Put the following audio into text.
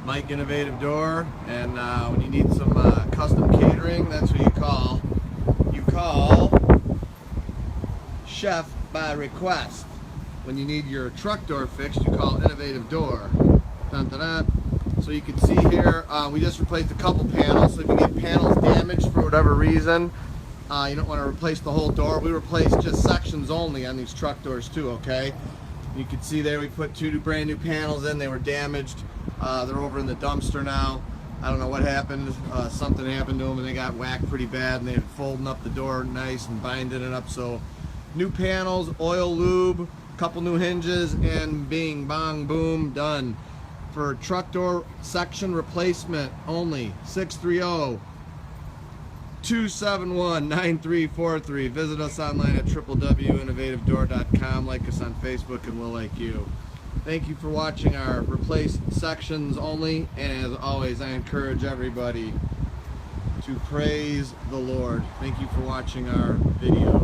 Mike Innovative Door, and when you need some custom catering, that's who you call. You call Chef by request. When you need your truck door fixed, you call Innovative Door. Dun, dun, dun. So you can see here, we just replaced a couple panels. So if you get panels damaged for whatever reason, you don't want to replace the whole door. We replaced just sections only on these truck doors too, okay? You can see there we put two brand new panels in. They were damaged. They're over in the dumpster now. I don't know what happened. Something happened to them and they got whacked pretty bad, and they're folding up the door nice and binding it up. So new panels, oil lube, couple new hinges, and bing, bong, boom, done. For truck door section replacement only, 630-271-9343. Visit us online at www.innovativedoor.com. Like us on Facebook and we'll like you. Thank you for watching our replace sections only, and as always I encourage everybody to praise the Lord. Thank you for watching our video.